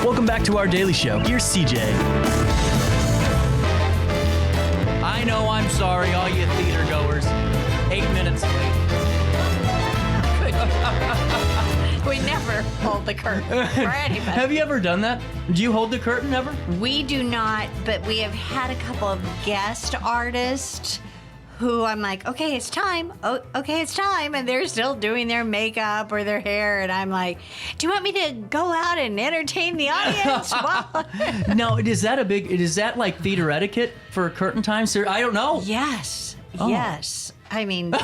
Welcome back to our daily show. Here's CJ. I know, I'm sorry, all you theater goers. 8 minutes late. We never hold the curtain for anybody. Have you ever done that? Do you hold the curtain ever? We do not, but we have had a couple of guest artists who I'm like, okay, it's time. Oh, okay, it's time. And they're still doing their makeup or their hair. And I'm like, do you want me to go out and entertain the audience? No, is that like theater etiquette for curtain time? Sir, I don't know. Yes. Oh. Yes. I mean,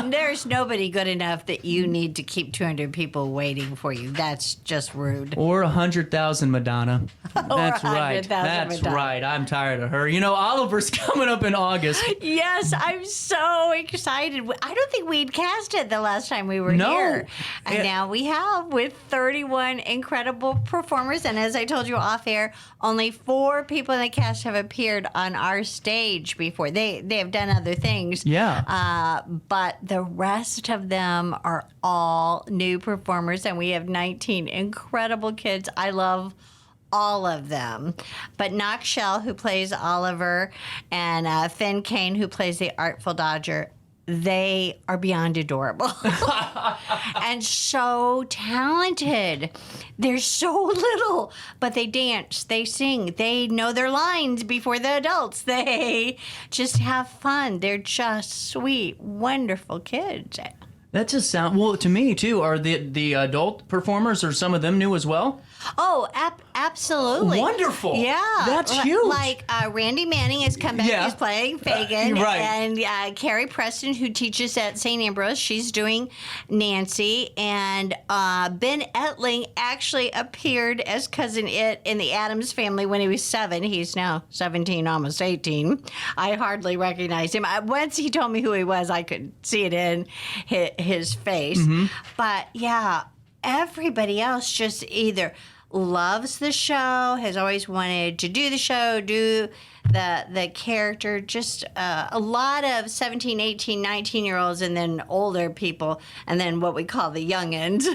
there's nobody good enough that you need to keep 200 people waiting for you. That's just rude. Or 100,000 Madonna. That's right. 100,000 That's Madonna. right. I'm tired of her. You know, Oliver's coming up in August. Yes, I'm so excited. I don't think we'd cast it the last time we were here. And now we have with 31 incredible performers. And as I told you off air, only 4 people in the cast have appeared on our stage before. They have done other things. Yeah. But the rest of them are all new performers, and we have 19 incredible kids. I love all of them. But Knox Shell, who plays Oliver, and Finn Kane, who plays the Artful Dodger, they are beyond adorable and so talented. They're so little, but they dance, they sing, they know their lines before the adults. They just have fun. They're just sweet, wonderful kids. That just sounds, well, to me, too, are the adult performers, are some of them new as well? Oh, absolutely. Wonderful. Yeah. That's huge. Like Randy Manning has come back. Yeah. He's playing Fagin. Right. And Carrie Preston, who teaches at St. Ambrose, she's doing Nancy. And Ben Etling actually appeared as Cousin It in the Addams Family when he was 7. He's now 17, almost 18. I hardly recognized him. Once he told me who he was, I could see it in his face. Mm-hmm. But, yeah, everybody else just either loves the show, has always wanted to do the show, do the character, just a lot of 17, 18, 19-year-olds, and then older people, and then what we call the youngins.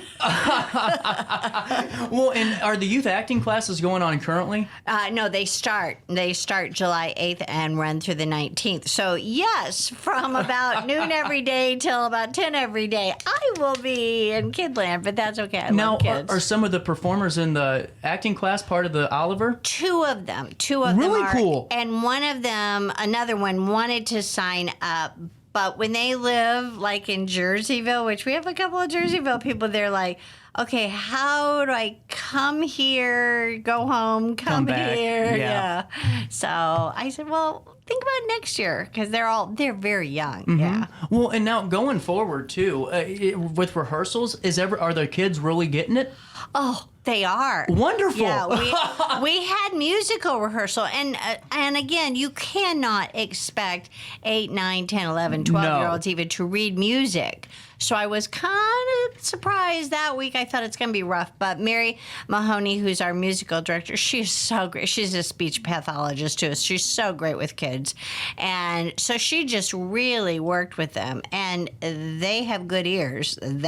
Well, and are the youth acting classes going on currently? No, they start July 8th and run through the 19th. So, yes, from about noon every day till about 10 every day, I will be in Kidland, but that's okay. I love kids. Are some of the performers in the acting class part of the Oliver? Two of them Really are. cool. And one of them, another one, wanted to sign up. But when they live like in Jerseyville, which we have a couple of Jerseyville people, they're like, okay, how do I come here, go home, come back. here? Yeah. So I said, well, think about next year because they're very young. Mm-hmm. Yeah. Well, and now going forward too, with rehearsals, are the kids really getting it? Oh, they are. Wonderful. Yeah, we had musical rehearsal. And again, you cannot expect 8, 9, 10, 11, 12-year-olds even to read music. So I was kind of surprised that week. I thought it's going to be rough. But Mary Mahoney, who's our musical director, she's so great. She's a speech pathologist, too. She's so great with kids. And so she just really worked with them. And they have good ears. And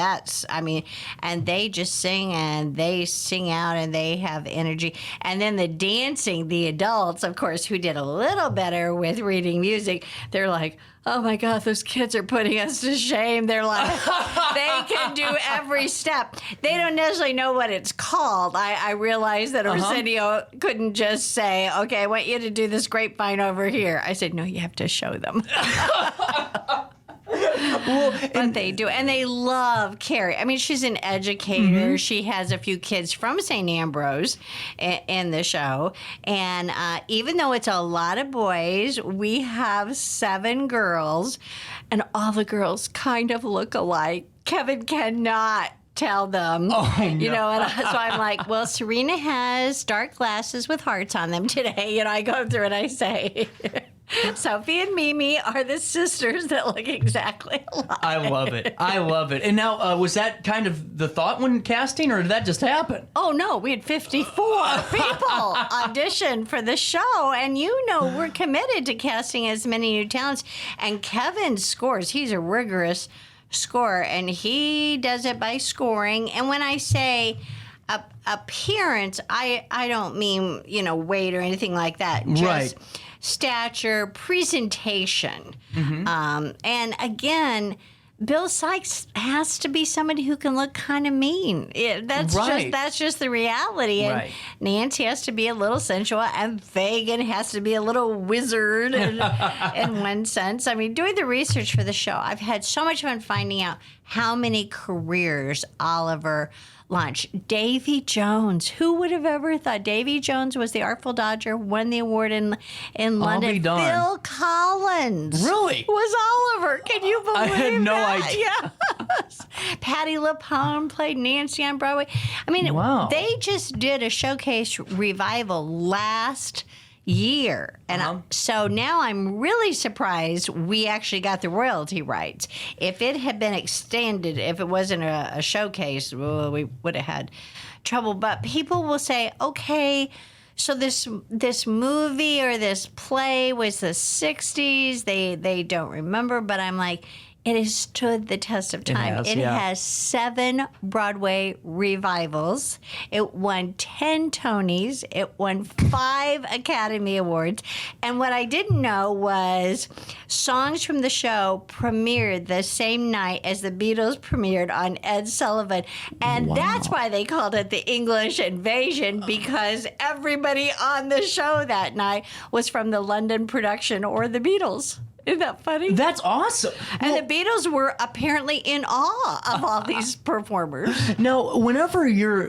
they just sing and they sing out and they have energy. And then the dancing, the adults, of course, who did a little better with reading music, they're like, oh my God, those kids are putting us to shame. They're like, they can do every step. They don't necessarily know what it's called. I realized that Arsenio couldn't just say, okay, I want you to do this grapevine over here. I said, no, you have to show them. But they do. And they love Carrie. I mean, she's an educator. Mm-hmm. She has a few kids from St. Ambrose in the show. And even though it's a lot of boys, we have 7 girls. And all the girls kind of look alike. Kevin cannot tell them. Oh, no. You know, and so I'm like, well, Serena has dark glasses with hearts on them today. You know, I go through and I say... Sophie and Mimi are the sisters that look exactly alike. I love it. I love it. And now, was that kind of the thought when casting, or did that just happen? Oh, no. We had 54 people audition for the show. And you know, we're committed to casting as many new talents. And Kevin scores. He's a rigorous scorer, and he does it by scoring. And when I say appearance, I don't mean, weight or anything like that. Just Right. stature, presentation. And again, Bill Sykes has to be somebody who can look kind of mean. That's just the reality. And Right. Nancy has to be a little sensual, and Fagin has to be a little wizard in one sense. I mean, doing the research for the show, I've had so much fun finding out how many careers Oliver launched. Davy Jones. Who would have ever thought Davy Jones was the Artful Dodger, won the award in London? be darned. Phil Collins. Really? Was Oliver. Can you believe I had no that? idea. Yes. Patty LuPone played Nancy on Broadway. I mean, Wow. they just did a showcase revival last year. And so now I'm really surprised we actually got the royalty rights. If it had been extended, if it wasn't a showcase, well, we would have had trouble. But people will say, okay, so this movie or this play was the 60s. They don't remember, but I'm like, it has stood the test of time. It has 7 Broadway revivals. It won 10 Tonys. It won 5 Academy Awards. And what I didn't know was songs from the show premiered the same night as the Beatles premiered on Ed Sullivan. And that's why they called it the English Invasion, because everybody on the show that night was from the London production or the Beatles. Isn't that funny? That's awesome. And the Beatles were apparently in awe of all these performers. Now, whenever you're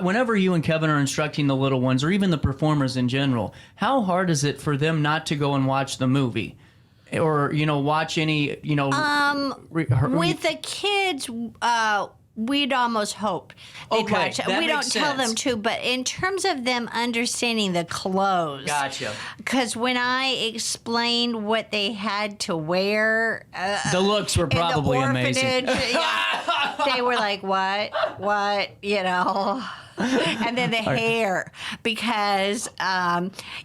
whenever you and Kevin are instructing the little ones, or even the performers in general, how hard is it for them not to go and watch the movie, or watch any With the kids, we'd almost hope they'd Okay, watch it. that We don't makes tell them sense. to, but in terms of them understanding the clothes. Gotcha. Because when I explained what they had to wear, The looks were probably in the amazing. orphanage, they were like, what, and then the hair, because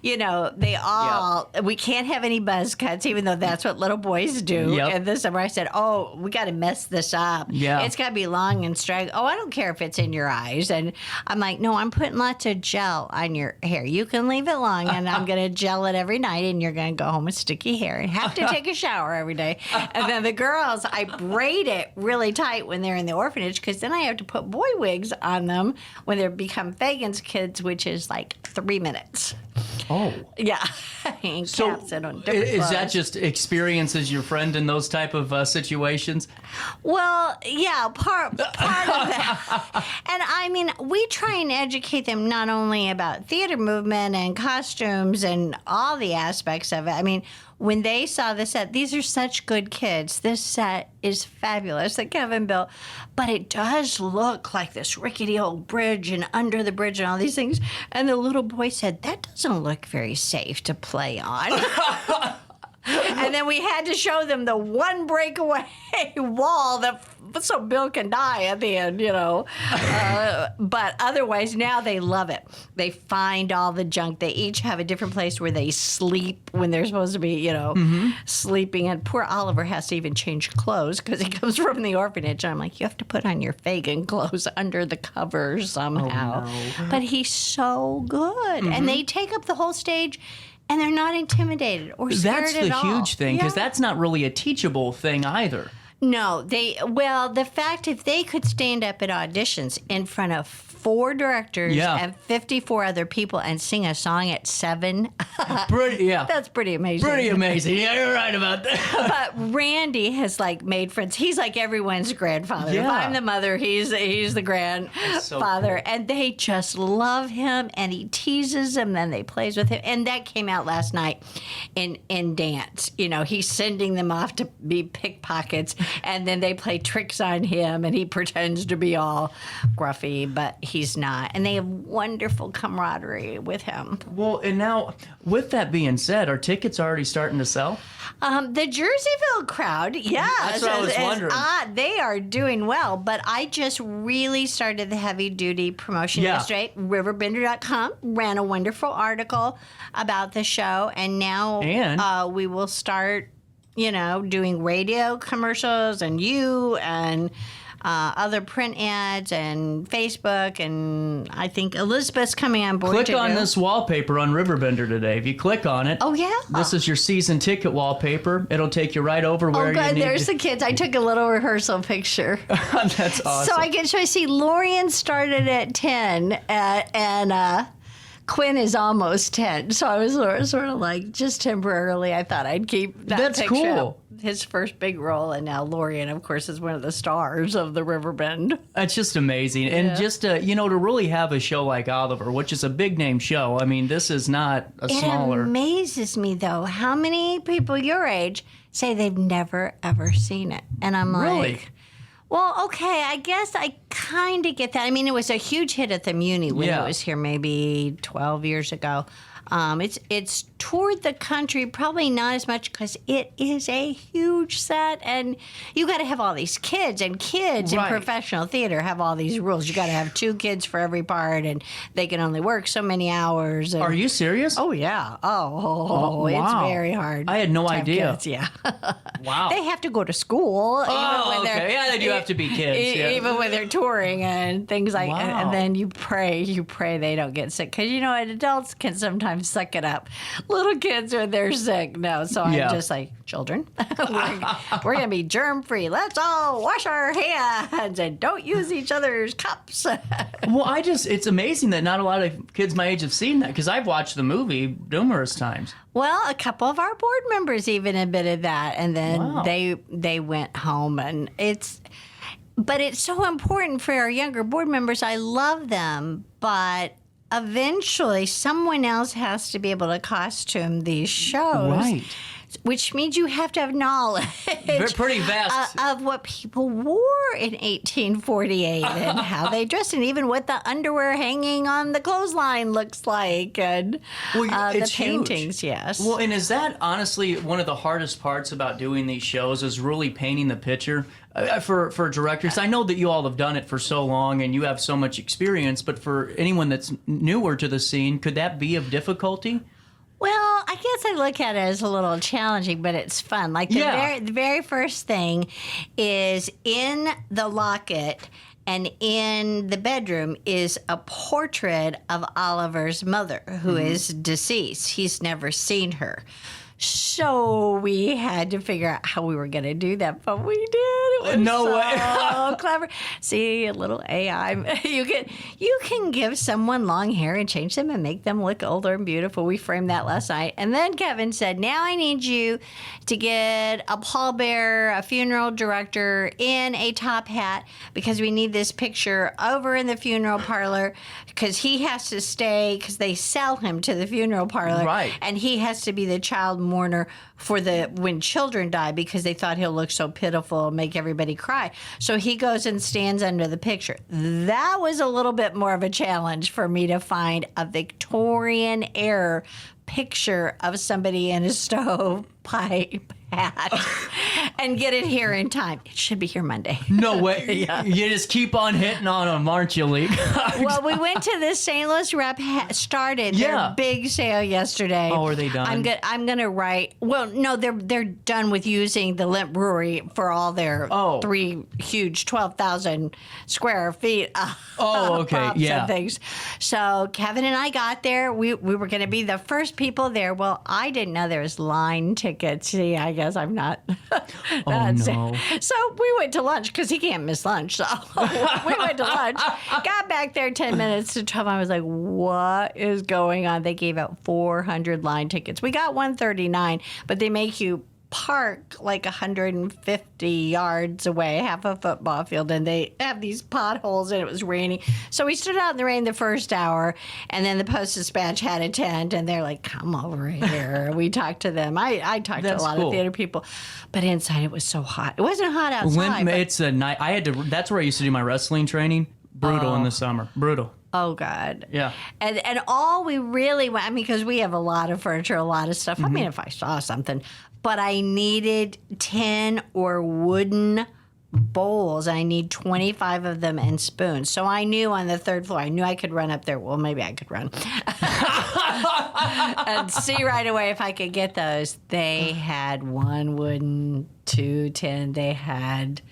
they all we can't have any buzz cuts, even though that's what little boys do. Yep. And this summer I said, oh, we got to mess this up. Yeah. It's got to be long and straight. Oh, I don't care if it's in your eyes. And I'm like, no, I'm putting lots of gel on your hair. You can leave it long, and I'm going to gel it every night, and you're going to go home with sticky hair and have to take a shower every day. And then the girls, I braid it really tight when they're in the orphanage, because then I have to put boy wigs on them when they become Fagan's kids, which is like 3 minutes. Oh. Yeah. And So caps it on different is that clothes. just experience as your friend in those type of situations? Well, yeah, part of that. And I mean, we try and educate them not only about theater movement and costumes and all the aspects of it. I mean, when they saw the set, these are such good kids. This set is fabulous that Kevin built, but it does look like this rickety old bridge and under the bridge and all these things. And the little boy said, that doesn't look very safe to play on. And then we had to show them the one breakaway wall so Bill can die at the end, But otherwise, now they love it. They find all the junk. They each have a different place where they sleep when they're supposed to be, sleeping. And poor Oliver has to even change clothes because he comes from the orphanage. And I'm like, you have to put on your Fagin clothes under the covers somehow. Oh, no. But he's so good. And they take up the whole stage. And they're not intimidated or scared That's at the all. huge thing, because Yeah. that's not really a teachable thing either. No, the fact if they could stand up at auditions in front of 4 directors Yeah. and 54 other people and sing a song at 7, Yeah. that's pretty amazing. Pretty amazing. Yeah, you're right about that. But Randy has made friends. He's like everyone's grandfather. If Yeah. I'm the mother, he's the grandfather, so cool. and they just love him. And he teases them, then they plays with him, and that came out last night in dance. He's sending them off to be pickpockets, and then they play tricks on him, and he pretends to be all gruffy, but he's not. And they have wonderful camaraderie with him. Well, and now, with that being said, are tickets already starting to sell? The Jerseyville crowd, yeah. That's what I was wondering. They are doing well, but I just really started the heavy-duty promotion Yeah. yesterday. RiverBender.com ran a wonderful article about the show, and now we will start, doing radio commercials and other print ads and Facebook, and I think Elizabeth's coming on board. Click on this wallpaper on Riverbender today. If you click on it, this is your season ticket wallpaper. It'll take you right over where you need there's the kids. I took a little rehearsal picture. That's awesome. So I get to see Lorian started at 10, and Quinn is almost 10. So I was sort of like, just temporarily, I thought I'd keep that picture. Cool. His first big role, and now Lorian, of course, is one of the stars of the Riverbend. That's just amazing. And just to really have a show like Oliver, which is a big name show. I mean, this is not a smaller. It amazes me, though, how many people your age say they've never, ever seen it. And I'm like, well, okay, I guess I kind of get that. I mean, it was a huge hit at the Muni when it was here maybe 12 years ago. It's toured the country, probably not as much because it is a huge set, and you got to have all these kids, and kids in professional theater have all these rules. You got to have 2 kids for every part, and they can only work so many hours. And, are you serious? Oh yeah. Wow. It's very hard. I had no idea. Kids, yeah. Wow. They have to go to school. Yeah, they do have to be kids. Even when they're touring and things like, and then you pray they don't get sick, because adults can sometimes suck it up. Little kids, when they're sick, no. So I'm just like, children, we're going to be germ-free. Let's all wash our hands and don't use each other's cups. Well, it's amazing that not a lot of kids my age have seen that, because I've watched the movie numerous times. Well, a couple of our board members even admitted that, and then they went home, and but it's so important for our younger board members. I love them, but eventually someone else has to be able to costume these shows. Right. Which means you have to have knowledge pretty vast of what people wore in 1848 and how they dressed, and even what the underwear hanging on the clothesline looks like, and the paintings. Huge. Yes. Well, and is that honestly one of the hardest parts about doing these shows, is really painting the picture for directors? I know that you all have done it for so long and you have so much experience, but for anyone that's newer to the scene, could that be of difficulty? Well, I guess I look at it as a little challenging, but it's fun. Like the very first thing is in the locket and in the bedroom is a portrait of Oliver's mother, who is deceased. He's never seen her. So we had to figure out how we were going to do that, but we did. It was so clever. See, a little AI. You can give someone long hair and change them and make them look older and beautiful. We framed that last night. And then Kevin said, now I need you to get a pallbearer, a funeral director in a top hat, because we need this picture over in the funeral parlor, because he has to stay, because they sell him to the funeral parlor. Right. And he has to be the child mourner for when children die, because they thought he'll look so pitiful and make everybody cry. So he goes and stands under the picture. That was a little bit more of a challenge for me to find a Victorian era picture of somebody in a stovepipe hat and get it here in time. It should be here Monday. No way. You just keep on hitting on them, aren't you, Lee? Well, we went to the St. Louis Rep started their big sale yesterday. Oh, are they done? I'm gonna write. Well, no, they're done with using the Limp Brewery for all their 3 huge 12,000 square feet. And things. So Kevin and I got there. We were going to be the first people there. Well, I didn't know there was line tickets. See, I guess I'm not. No. So we went to lunch, because he can't miss lunch. So we went to lunch. Got back there 10 minutes to 12. I was like, what is going on? They gave out 400 line tickets. We got 139, but they make you park like 150 yards away, half a football field, and they have these potholes, and it was raining. So we stood out in the rain the first hour, and then the Post-Dispatch had a tent, and they're like, come over here. We talked to them. I talked to a lot of theater people, but inside it was so hot. It wasn't hot outside. It's a night. That's where I used to do my wrestling training. Brutal in the summer. Brutal. Oh, God. Yeah. And all we really want, because we have a lot of furniture, a lot of stuff. I mean, if I saw something, but I needed 10 or wooden bowls. I need 25 of them and spoons. So I knew on the 3rd floor, I knew I could run up there. Well, maybe I could run. And see right away if I could get those. They had 1 wooden, 2 tin. They had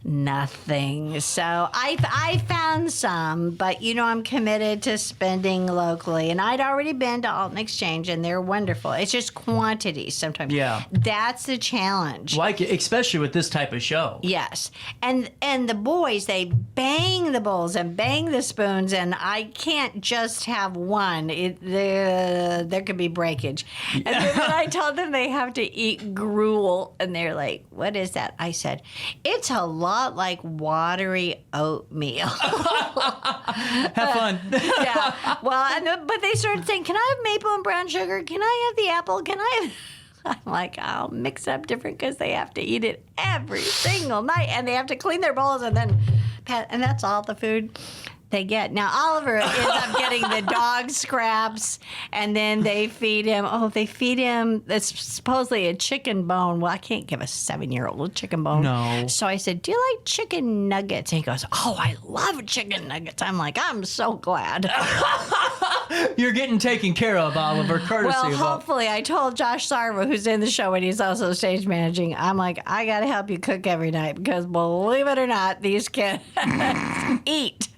Nothing. So I found some, but I'm committed to spending locally. And I'd already been to Alton Exchange, and they're wonderful. It's just quantity sometimes. Yeah. That's the challenge. Like, especially with this type of show. Yes. And the boys, they bang the bowls and bang the spoons, and I can't just have one. There could be breakage. And then when I told them they have to eat gruel, and they're like, what is that? I said, it's a lot like watery oatmeal. Have fun. Yeah. Well, but they started saying, can I have maple and brown sugar? Can I have the apple? Can I have... I'm like, I'll mix up different because they have to eat it every single night, and they have to clean their bowls, and that's all the food they get. Now, Oliver ends up getting the dog scraps, and then they feed him. It's supposedly a chicken bone. Well, I can't give a 7-year-old a chicken bone. No. So I said, do you like chicken nuggets? And he goes, oh, I love chicken nuggets. I'm like, I'm so glad. You're getting taken care of, Oliver, courtesy Well, of... hopefully, I told Josh Sarva, who's in the show, and he's also stage managing, I'm like, I got to help you cook every night because, believe it or not, these kids eat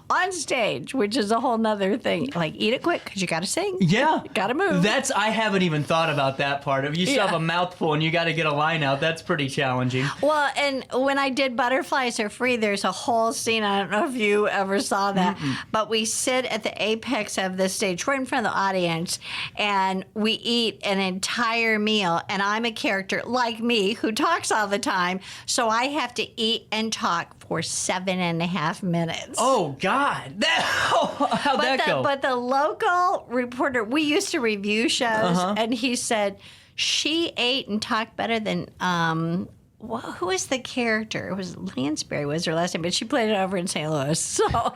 on stage, which is a whole nother thing. Like, eat it quick because you got to sing. Yeah. You got to move. I haven't even thought about that part. If you still have a mouthful and you got to get a line out, that's pretty challenging. Well, and when I did Butterflies Are Free, there's a whole scene. I don't know if you ever saw that, but we sit at the apex of the stage, right in front of the audience, and we eat an entire meal. And I'm a character like me who talks all the time, so I have to eat and talk for 7.5 minutes. Oh, God. How'd that go? But the local reporter, we used to review shows, and he said she ate and talked better than, who was the character? It was Lansbury was her last name, but she played it over in St. Louis. So...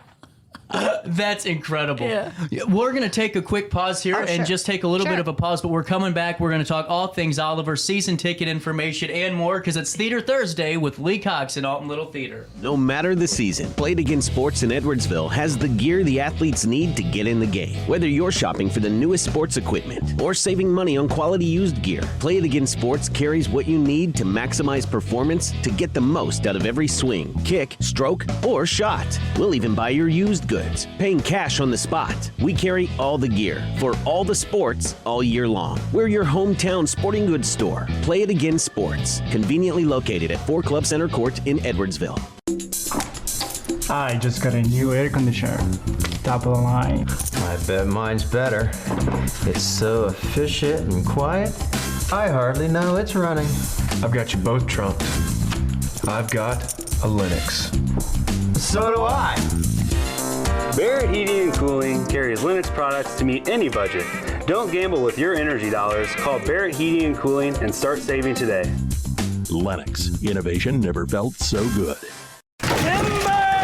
That's incredible. Yeah. We're going to take a quick pause here and sure. just take a little bit of a pause, but we're coming back. We're going to talk all things Oliver, season ticket information, and more, because it's Theater Thursday with Lee Cox and Alton Little Theater. No matter the season, Play It Again Sports in Edwardsville has the gear the athletes need to get in the game. Whether you're shopping for the newest sports equipment or saving money on quality used gear, Play It Again Sports carries what you need to maximize performance to get the most out of every swing, kick, stroke, or shot. We'll even buy your used goods, paying cash on the spot. We carry all the gear for all the sports all year long. We're your hometown sporting goods store. Play It Again Sports, conveniently located at 4 Club Center Court in Edwardsville. I just got a new air conditioner. Top of the line. I bet mine's better. It's so efficient and quiet, I hardly know it's running. I've got you both trumped. I've got a Linux. So do I. Barrett Heating and Cooling carries Linux products to meet any budget. Don't gamble with your energy dollars. Call Barrett Heating and Cooling and start saving today. Lennox. Innovation never felt so good.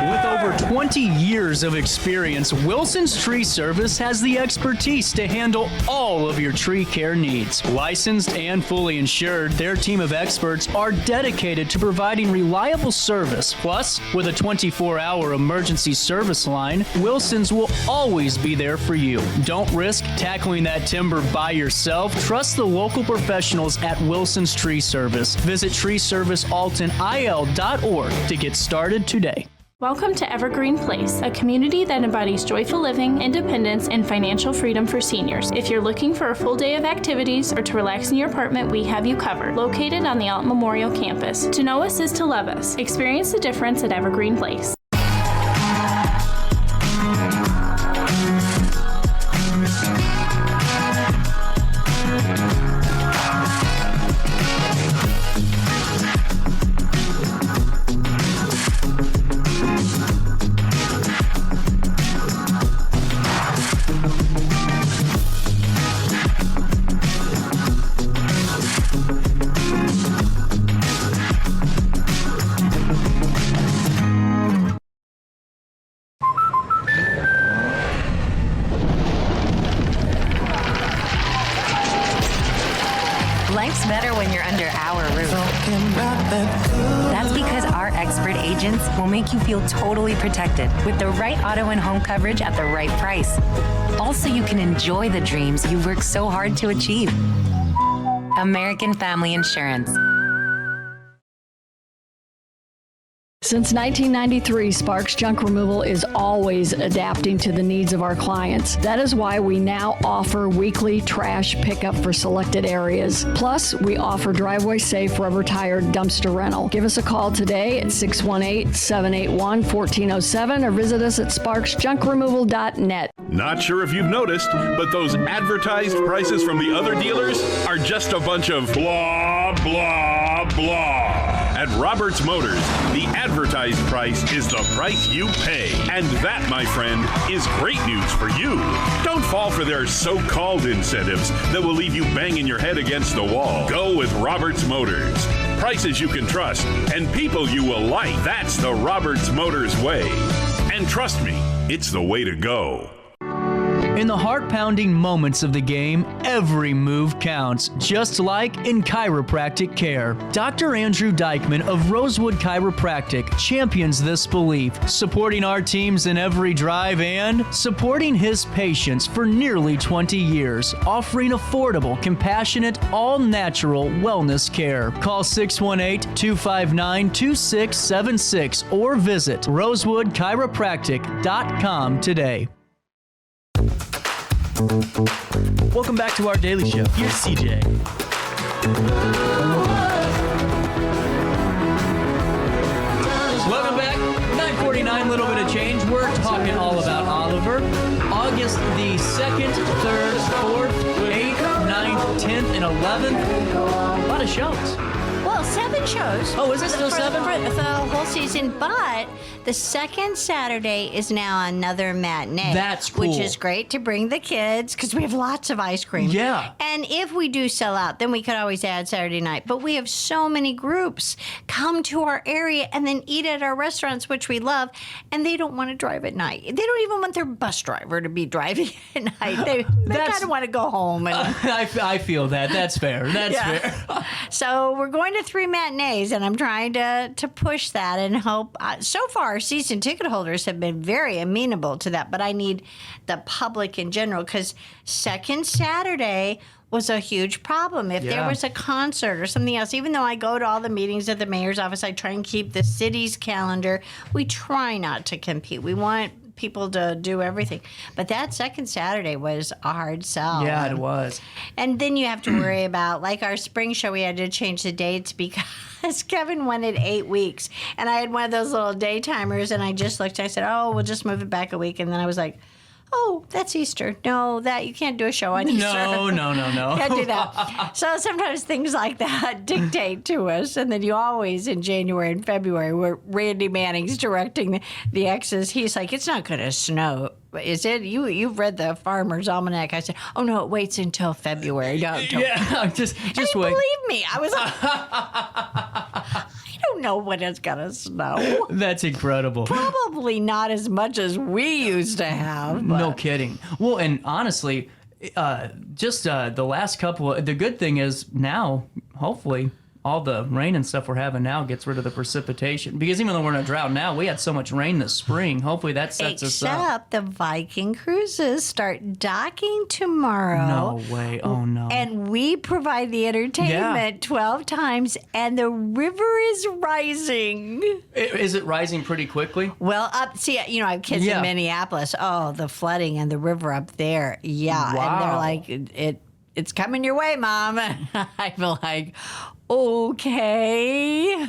With over 20 years of experience, Wilson's Tree Service has the expertise to handle all of your tree care needs. Licensed and fully insured, their team of experts are dedicated to providing reliable service. Plus, with a 24-hour emergency service line, Wilson's will always be there for you. Don't risk tackling that timber by yourself. Trust the local professionals at Wilson's Tree Service. Visit treeservicealtonil.org to get started today. Welcome to Evergreen Place, a community that embodies joyful living, independence, and financial freedom for seniors. If you're looking for a full day of activities or to relax in your apartment, we have you covered. Located on the Alton Memorial Campus. To know us is to love us. Experience the difference at Evergreen Place. Life's better when you're under our roof. That's because our expert agents will make you feel totally protected with the right auto and home coverage at the right price. Also, you can enjoy the dreams you worked so hard to achieve. American Family Insurance. Since 1993, Sparks Junk Removal is always adapting to the needs of our clients. That is why we now offer weekly trash pickup for selected areas. Plus, we offer driveway-safe rubber-tired dumpster rental. Give us a call today at 618-781-1407 or visit us at sparksjunkremoval.net. Not sure if you've noticed, but those advertised prices from the other dealers are just a bunch of blah, blah, blah. At Roberts Motors, the advertised price is the price you pay. And that, my friend, is great news for you. Don't fall for their so-called incentives that will leave you banging your head against the wall. Go with Roberts Motors. Prices you can trust and people you will like. That's the Roberts Motors way. And trust me, it's the way to go. In the heart-pounding moments of the game, every move counts, just like in chiropractic care. Dr. Andrew Dykman of Rosewood Chiropractic champions this belief, supporting our teams in every drive and supporting his patients for nearly 20 years, offering affordable, compassionate, all-natural wellness care. Call 618-259-2676 or visit rosewoodchiropractic.com today. Welcome back to our daily show. Here's CJ. Welcome back. 9:49, little bit of change. We're talking all about Oliver. August the 2nd, 3rd, 4th, 8th, 9th, 10th, and 11th. A lot of shows. Well, 7 shows. Oh, is it still 7? For the whole season, but the second Saturday is now another matinee. That's cool. Which is great to bring the kids because we have lots of ice cream. Yeah. And if we do sell out, then we could always add Saturday night. But we have so many groups come to our area and then eat at our restaurants, which we love, and they don't want to drive at night. They don't even want their bus driver to be driving at night. They kind of want to go home. And, I feel that. That's fair. That's fair. So we're going to 3 matinees, and I'm trying to push that and hope. So far, season ticket holders have been very amenable to that, but I need the public in general because second Saturday was a huge problem. If there was a concert or something else, even though I go to all the meetings at the mayor's office, I try and keep the city's calendar. We try not to compete. We want people to do everything. But that second Saturday was a hard sell. Yeah, it was. And then you have to worry about, like our spring show, we had to change the dates because Kevin wanted 8 weeks. And I had one of those little day timers, and I just looked, I said, oh, we'll just move it back a week. And then I was like, oh, that's Easter. No, that you can't do a show on Easter. No. Can't do that. So sometimes things like that dictate to us. And then you always, in January and February, where Randy Manning's directing the X's, he's like, it's not going to snow. Is it? You've read the Farmer's Almanac. I said, oh, no, it waits until February. Don't. Yeah, just and wait. Believe me, I was like, I don't know when it's going to snow. That's incredible. Probably not as much as we used to have. But. No kidding. Well, and honestly, just the last couple, the good thing is now, hopefully, all the rain and stuff we're having now gets rid of the precipitation. Because even though we're in a drought now, we had so much rain this spring. Hopefully that sets us up. Except the Viking cruises start docking tomorrow. No way. Oh, no. And we provide the entertainment 12 times, and the river is rising. Is it rising pretty quickly? Well, I have kids in Minneapolis. Oh, the flooding and the river up there. Yeah. Wow. And they're like, it's coming your way, Mom. I'm like, okay.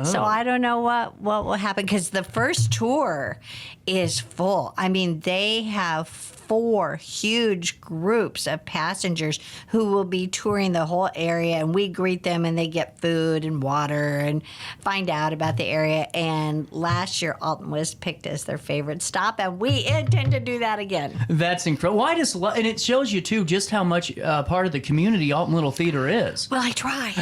So I don't know what will happen because the first tour is full. I mean, they have 4 huge groups of passengers who will be touring the whole area, and we greet them and they get food and water and find out about the area. And last year, Alton was picked as their favorite stop, and we intend to do that again. That's incredible. Well, and it shows you, too, just how much part of the community Alton Little Theater is. Well, I try.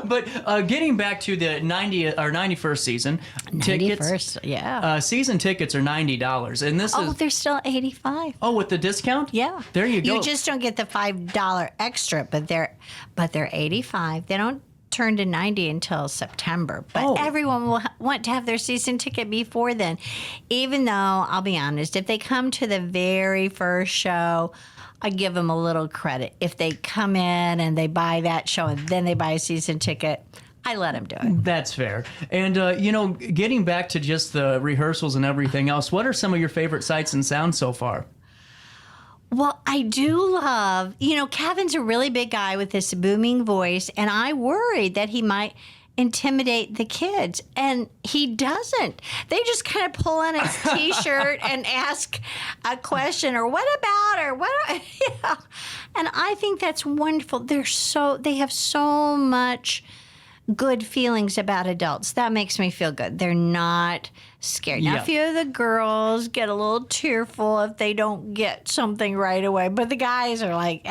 But getting back to the 91st season, 91st, season tickets are $90, and this is they're still $85. Oh, with the discount? Yeah. There you go. You just don't get the $5 extra, but they're $85. They don't turn to 90 until September. But everyone will want to have their season ticket before then. Even though, I'll be honest, if they come to the very first show, I give them a little credit. If they come in and they buy that show and then they buy a season ticket, I let him do it. That's fair. And, getting back to just the rehearsals and everything else, what are some of your favorite sights and sounds so far? Well, I do love, Kevin's a really big guy with this booming voice, and I worried that he might intimidate the kids, and he doesn't. They just kind of pull on his T-shirt and ask a question, or what about, or what, And I think that's wonderful. They have so much good feelings about adults. That makes me feel good. They're not scared. Now, a few of the girls get a little tearful if they don't get something right away, but the guys are like,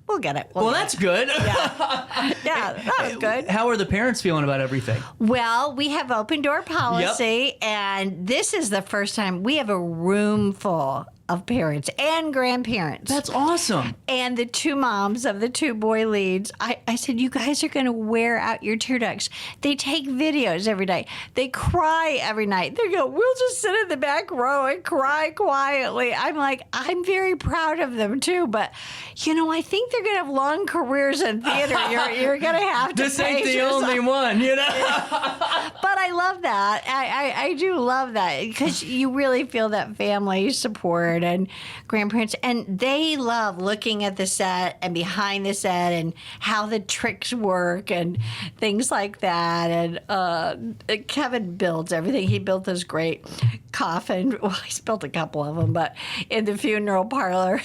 we'll get it. Well, that's good. Yeah, that was good. How are the parents feeling about everything? Well, we have open door policy, and this is the first time we have a room full of parents and grandparents. That's awesome. And the two moms of the two boy leads, I said, you guys are going to wear out your tear ducts. They take videos every night. They cry every night. They go, we'll just sit in the back row and cry quietly. I'm like, I'm very proud of them too, but I think they're going to have long careers in theater. You're going to have to This ain't the only one, But I love that. I do love that, because you really feel that family support and grandparents, and they love looking at the set and behind the set and how the tricks work and things like that. And Kevin builds everything. He built this great coffin. Well, he's built a couple of them, but in the funeral parlor,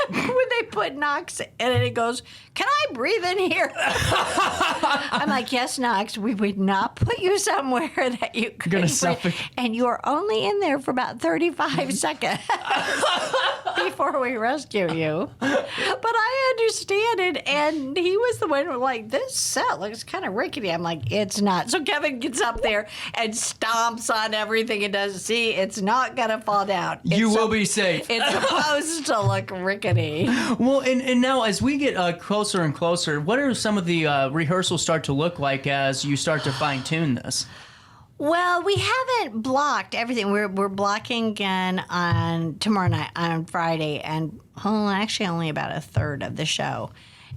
when they put Knox in it, it goes, can I breathe in here? I'm like, yes, Knox, we would not put you somewhere that you couldn't breathe. And you are only in there for about 35 seconds before we rescue you. But I understand it, and he was the one who was like, this set looks kind of rickety. I'm like, it's not. So Kevin gets up there and stomps on everything and does, see, it's not going to fall down. You will be safe. It's supposed to look rickety. Well, and now as we get closer and closer, what are some of the rehearsals start to look like as you start to fine-tune this? Well, we haven't blocked everything. We're blocking again on tomorrow night, on Friday, and actually only about a third of the show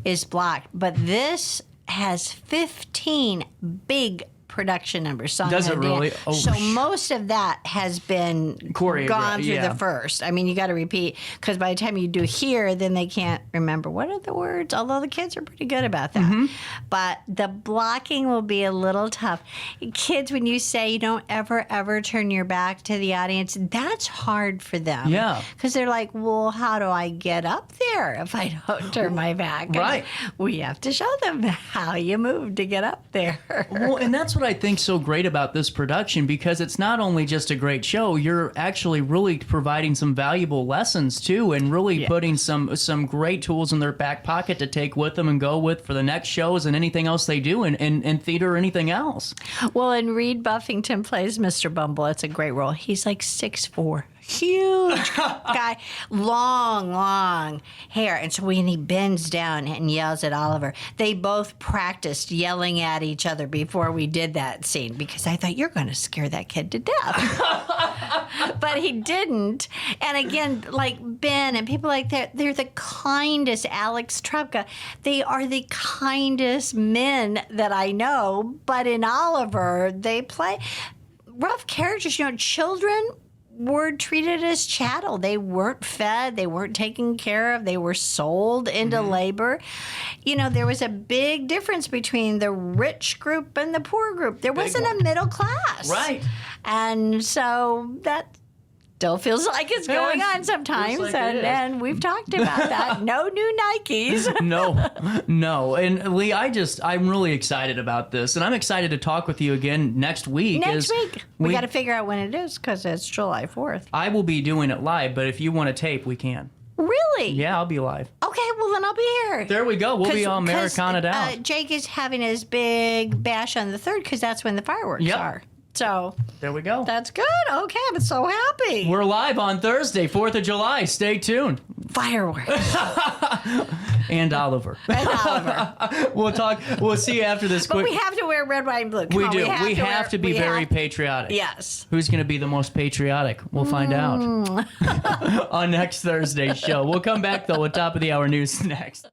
is blocked. But this has 15 big production numbers. Does it really? Oh, so most of that has been gone through the first. I mean, you got to repeat, because by the time you do here, then they can't remember what are the words, although the kids are pretty good about that. Mm-hmm. But the blocking will be a little tough. Kids, when you say you don't ever turn your back to the audience, that's hard for them. Yeah. Because they're like, well, how do I get up there if I don't turn my back? Right. And we have to show them how you move to get up there. Well, and that's what I think so great about this production, because it's not only just a great show, you're actually really providing some valuable lessons too, and really putting some great tools in their back pocket to take with them and go with for the next shows and anything else they do in theater or anything else. Well, and Reed Buffington plays Mr. Bumble. It's a great role. He's like 6'4". Huge guy, long hair. And so when he bends down and yells at Oliver, they both practiced yelling at each other before we did that scene, because I thought, you're going to scare that kid to death. But he didn't. And again, like Ben and people like that, they're the kindest. Alex Trubka, they are the kindest men that I know. But in Oliver, they play rough characters. Children were treated as chattel. They weren't fed. They weren't taken care of. They were sold into labor. There was a big difference between the rich group and the poor group. There wasn't a middle class. Right. And so that still feels like it's going on sometimes. Like and we've talked about that. No new Nikes. No. And Lee, I'm really excited about this, and I'm excited to talk with you again next week. Next week. We got to figure out when it is, because it's July 4th. I will be doing it live, but if you want to tape, we can. Really? Yeah, I'll be live. Okay, well then I'll be here. There we go. We'll be all Americana'd out. Jake is having his big bash on the 3rd, because that's when the fireworks are. So there we go. That's good. Okay, I'm so happy. We're live on Thursday, 4th of July. Stay tuned. Fireworks. And Oliver. We'll see you after this. But we have to wear red, white, and blue. We do. We have to be very patriotic. Yes. Who's going to be the most patriotic? We'll find out on next Thursday's show. We'll come back, though, with top of the hour news next.